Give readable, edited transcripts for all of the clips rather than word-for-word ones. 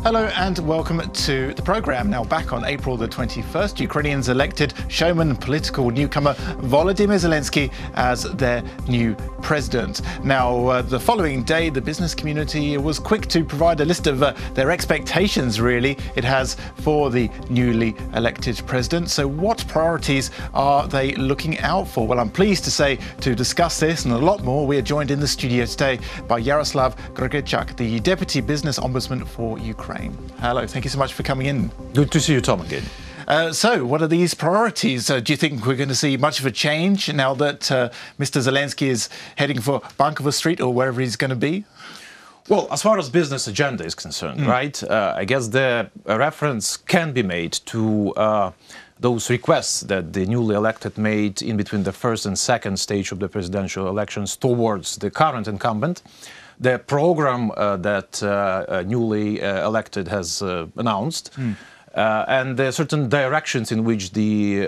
Hello and welcome to the programme. Now, back on April the 21st, Ukrainians elected showman political newcomer Volodymyr Zelensky as their new president. Now, the following day, the business community was quick to provide a list of their expectations, really, it has for the newly elected president. So what priorities are they looking out for? Well, I'm pleased to say, to discuss this and a lot more, we are joined in the studio today by Iaroslav Gregirchak, the Deputy Business Ombudsman for Ukraine. Hello, thank you so much for coming in. Good to see you, Tom, again. So, what are these priorities? Do you think we're going to see much of a change now that Mr. Zelensky is heading for Bankovo Street or wherever he's going to be? Well, as far as business agenda is concerned, right, I guess the reference can be made to those requests that the newly elected made in between the first and second stage of the presidential elections towards the current incumbent. The program that newly elected has announced, and the certain directions in which the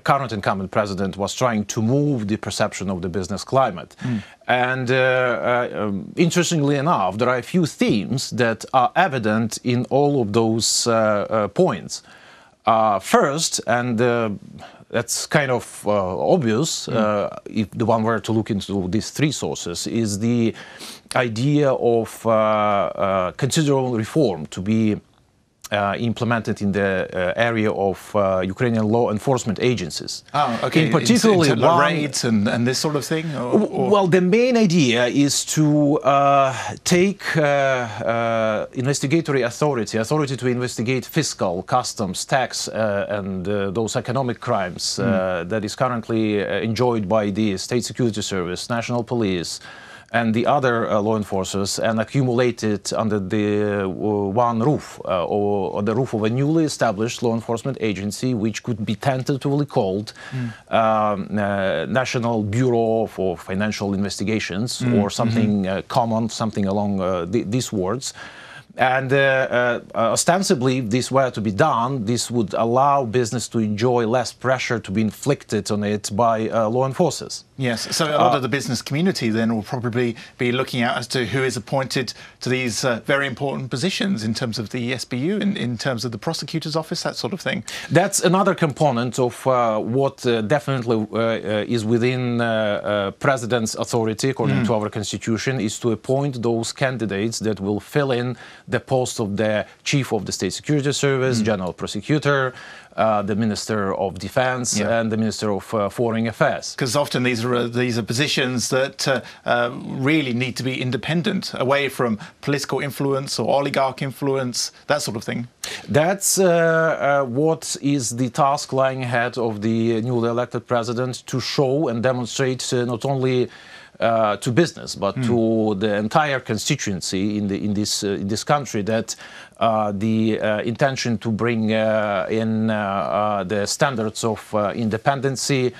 current incumbent president was trying to move the perception of the business climate. And interestingly enough, there are a few themes that are evident in all of those points. First, and that's kind of obvious, if the one were to look into these three sources, is the idea of considerable reform to be implemented in the area of Ukrainian law enforcement agencies. Oh, okay. In particular, raids and this sort of thing? Or? Well, the main idea is to take investigatory authority to investigate fiscal, customs, tax, and those economic crimes that is currently enjoyed by the State Security Service, National Police, and the other law enforcers, and accumulate it under the one roof, or the roof of a newly established law enforcement agency, which could be tentatively called National Bureau for Financial Investigations, or something common, something along these words. And ostensibly, if this were to be done, this would allow business to enjoy less pressure to be inflicted on it by law enforcers. Yes, so a lot of the business community then will probably be looking out as to who is appointed to these very important positions in terms of the SBU, in terms of the prosecutor's office, that sort of thing. That's another component of what definitely is within President's authority, according to our Constitution, is to appoint those candidates that will fill in the post of the Chief of the State Security Service, General Prosecutor, the Minister of Defense, and the Minister of Foreign Affairs. Because often these are positions that really need to be independent, away from political influence or oligarch influence, that sort of thing. That's what is the task lying ahead of the newly elected president, to show and demonstrate not only to business, but to the entire constituency in this country, that the intention to bring in the standards of independency,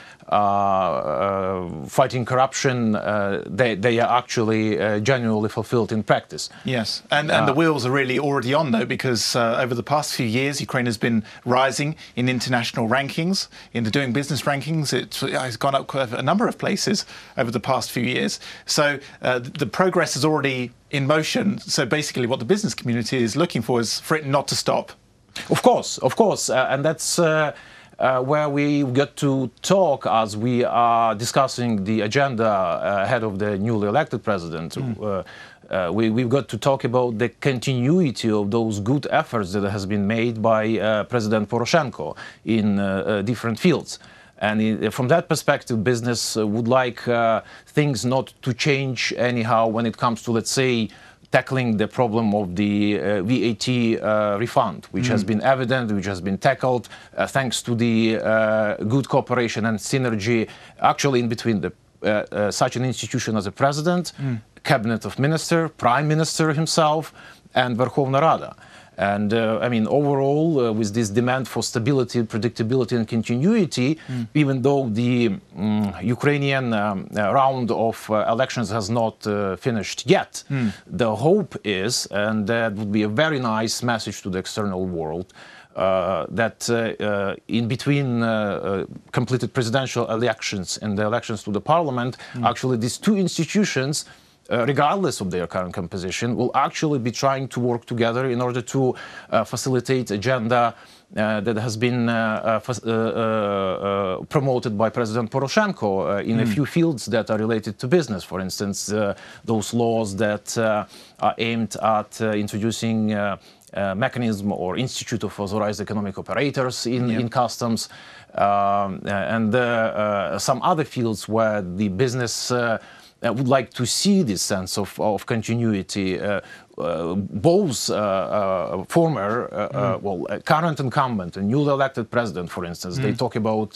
fighting corruption, they are actually genuinely fulfilled in practice. Yes, and the wheels are really already on, though, because over the past few years, Ukraine has been rising in international rankings, in the Doing Business rankings. It's gone up a number of places over the past few years. So the progress is already in motion. So basically what the business community is looking for is for it not to stop. Of course, and that's where we get to talk as we are discussing the agenda ahead of the newly elected president. We've got to talk about the continuity of those good efforts that has been made by President Poroshenko in different fields. And from that perspective, business would like things not to change anyhow when it comes to, let's say, tackling the problem of the VAT refund, which has been evident, which has been tackled thanks to the good cooperation and synergy actually in between the, such an institution as a president, cabinet of minister, prime minister himself, and Verkhovna Rada. And I mean, overall, with this demand for stability, predictability, and continuity, even though the Ukrainian round of elections has not finished yet, the hope is, and that would be a very nice message to the external world, that in between completed presidential elections and the elections to the parliament, actually these two institutions, regardless of their current composition, will actually be trying to work together in order to facilitate agenda that has been promoted by President Poroshenko in a few fields that are related to business. For instance, those laws that are aimed at introducing mechanism or institute of authorized economic operators in customs, and some other fields where the business would like to see this sense of continuity. Both current incumbent and newly elected president, for instance, they talk about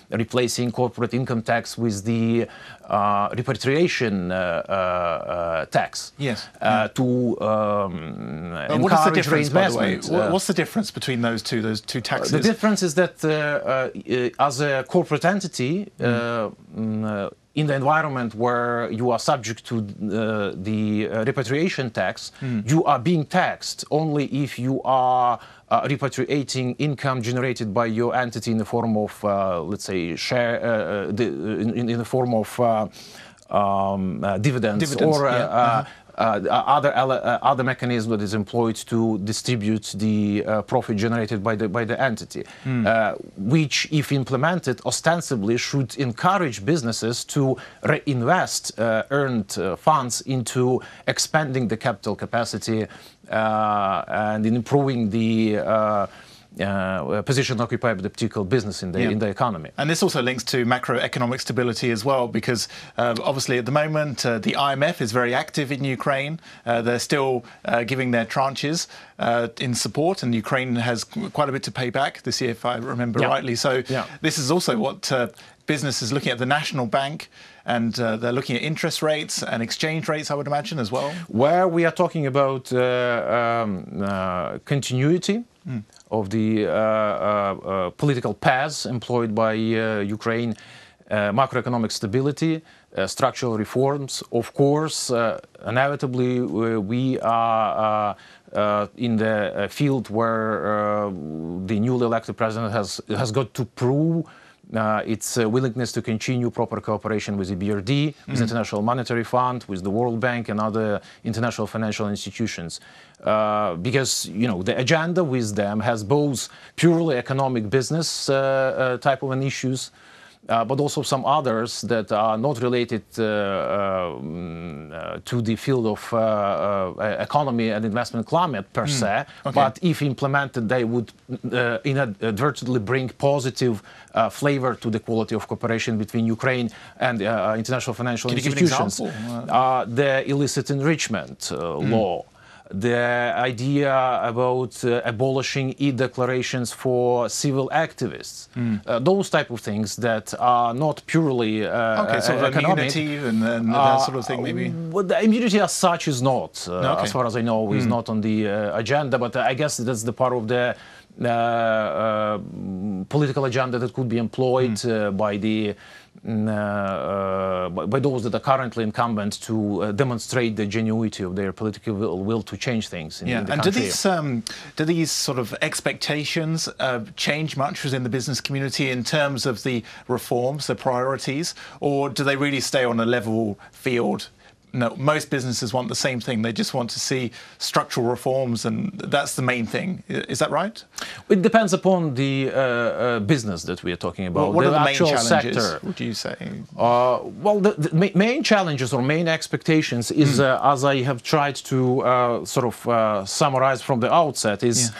replacing corporate income tax with the repatriation tax to encourage reinvestment. What's the difference between those two taxes? The difference is that as a corporate entity, in the environment where you are subject to the repatriation tax, you are being taxed only if you are repatriating income generated by your entity in the form of, let's say, share, in the form of dividends or other mechanism that is employed to distribute the profit generated by the entity, which, if implemented, ostensibly should encourage businesses to reinvest earned funds into expanding the capital capacity and in improving the position occupied by the particular business in the economy. And this also links to macroeconomic stability as well, because obviously at the moment the IMF is very active in Ukraine. They're still giving their tranches in support, and Ukraine has quite a bit to pay back this year, if I remember rightly. So this is also what business is looking at, the National Bank, and they're looking at interest rates and exchange rates, I would imagine, as well. Where we are talking about continuity of the political paths employed by Ukraine, macroeconomic stability, structural reforms. Of course, inevitably, we are in the field where the newly elected president has got to prove its willingness to continue proper cooperation with the BRD, with the International Monetary Fund, with the World Bank and other international financial institutions. Because, you know, the agenda with them has both purely economic business type of issues, but also some others that are not related to the field of economy and investment climate per se, but if implemented, they would inadvertently bring positive flavor to the quality of cooperation between Ukraine and international financial institutions. Can you give an example? The illicit enrichment law. The idea about abolishing e-declarations for civil activists, those type of things that are not purely sort of immunity and that sort of thing, maybe? Well, the immunity as such is not, as far as I know, is not on the agenda, but I guess that's the part of the political agenda that could be employed by the by those that are currently incumbent to demonstrate the genuinity of their political will to change things in the country. And do these sort of expectations change much within the business community in terms of the reforms, the priorities, or do they really stay on a level field? No, most businesses want the same thing. They just want to see structural reforms, and that's the main thing. Is that right? It depends upon the business that we are talking about. What are the main challenges, sector, would you say? Well, the main challenges or main expectations is, as I have tried to sort of summarize from the outset, is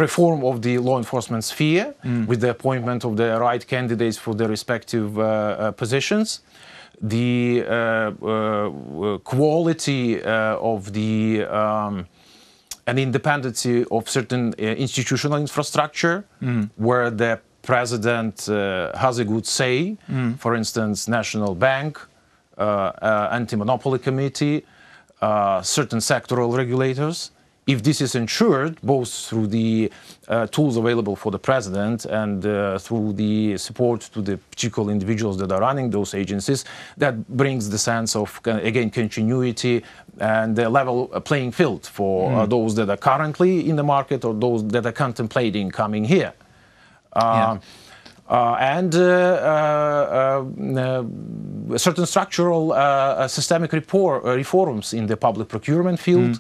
reform of the law enforcement sphere with the appointment of the right candidates for the respective positions. The quality of the and independency of certain institutional infrastructure, where the president has a good say. For instance, National Bank, Anti-Monopoly Committee, certain sectoral regulators if this is ensured, both through the tools available for the president and through the support to the particular individuals that are running those agencies, that brings the sense of, again, continuity and the level playing field for those that are currently in the market or those that are contemplating coming here. And certain structural systemic reforms in the public procurement field,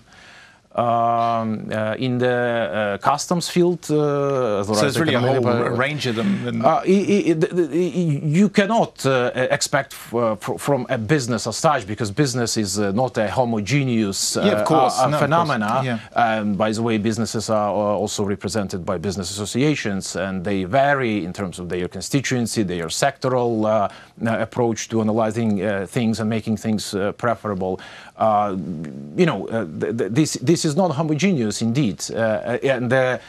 in the customs field. So there's really a whole range of them. You cannot expect from a business as such, because business is not a homogeneous phenomena. And by the way, businesses are also represented by business associations, and they vary in terms of their constituency, their sectoral approach to analyzing things and making things preferable. This is not homogeneous indeed, and the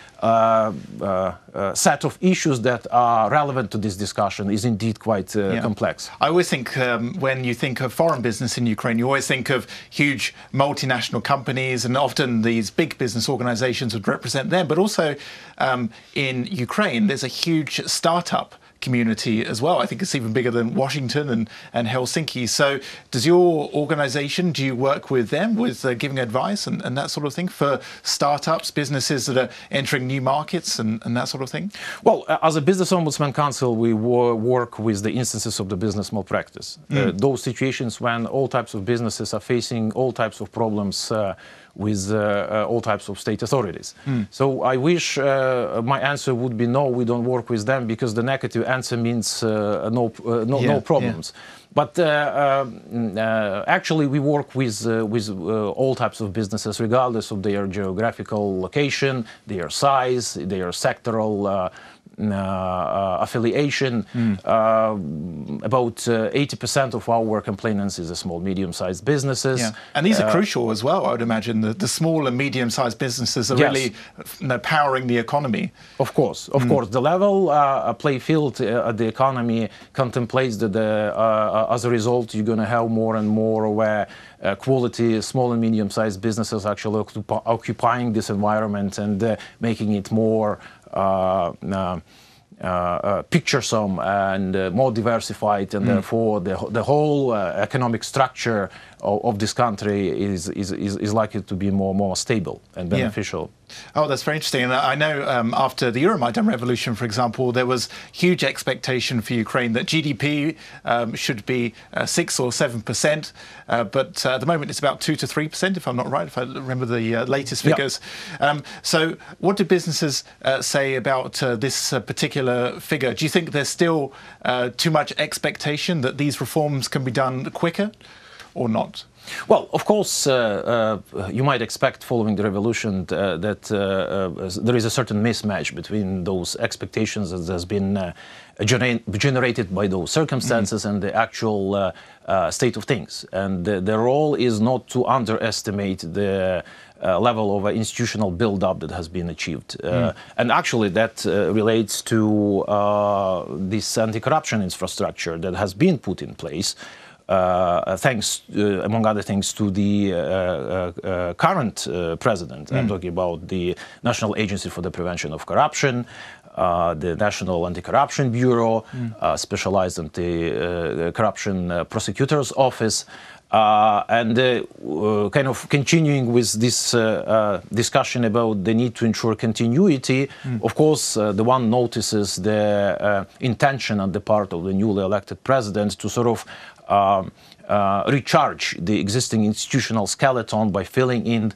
set of issues that are relevant to this discussion is indeed quite complex. I always think when you think of foreign business in Ukraine, you always think of huge multinational companies, and often these big business organizations would represent them. But also in Ukraine, there's a huge startup community as well. I think it's even bigger than Washington and Helsinki. So does your organization, do you work with them with giving advice and that sort of thing for startups, businesses that are entering new markets and that sort of thing? Well, as a Business Ombudsman Council, we work with the instances of the business malpractice. Those situations when all types of businesses are facing all types of problems with all types of state authorities. So I wish my answer would be no, we don't work with them, because the negative answer means no problems. But actually we work with all types of businesses, regardless of their geographical location, their size, their sectoral affiliation. About 80% of our complainants is the small, medium-sized businesses. And these are crucial as well, I would imagine. The small and medium-sized businesses are really powering the economy. Of course, the level play field at the economy contemplates that as a result you're going to have more and more where quality small and medium-sized businesses actually occupying this environment and making it more picturesome and more diversified, and therefore the whole economic structure of this country is likely to be more stable and beneficial. Oh, that's very interesting. And I know after the Euromaidan revolution, for example, there was huge expectation for Ukraine that GDP should be 6 or 7%, but at the moment it's about 2 to 3%, if I'm not right, if I remember the latest figures. So what do businesses say about this particular figure? Do you think there's still too much expectation that these reforms can be done quicker or not? Well, of course, you might expect following the revolution that there is a certain mismatch between those expectations that has been generated by those circumstances and the actual state of things. And the role is not to underestimate the level of institutional build-up that has been achieved. And actually that relates to this anti-corruption infrastructure that has been put in place. Thanks, among other things, to the current president. I'm talking about the National Agency for the Prevention of Corruption, the National Anti-Corruption Bureau, Specialized Anti-Corruption Prosecutor's Office, and kind of continuing with this discussion about the need to ensure continuity. Of course, the one notices the intention on the part of the newly elected president to sort of recharge the existing institutional skeleton by filling in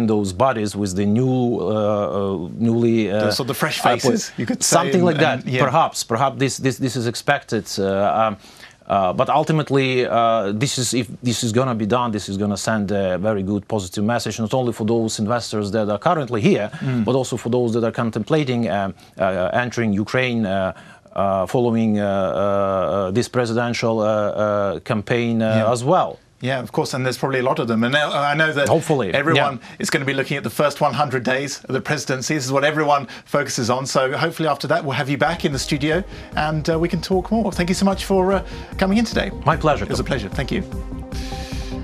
those bodies with the newly so the fresh faces, you could say, something like that. Perhaps this is expected. But ultimately, if this is going to be done, this is going to send a very good positive message, not only for those investors that are currently here, but also for those that are contemplating entering Ukraine following this presidential campaign as well. Yeah, of course, and there's probably a lot of them. And I know that hopefully everyone is going to be looking at the first 100 days of the presidency. This is what everyone focuses on. So hopefully after that, we'll have you back in the studio and we can talk more. Thank you so much for coming in today. My pleasure. It was a pleasure. Thank you.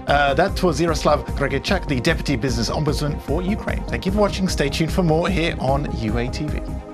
That was Iaroslav Gregirchak, the Deputy Business Ombudsman for Ukraine. Thank you for watching. Stay tuned for more here on UATV.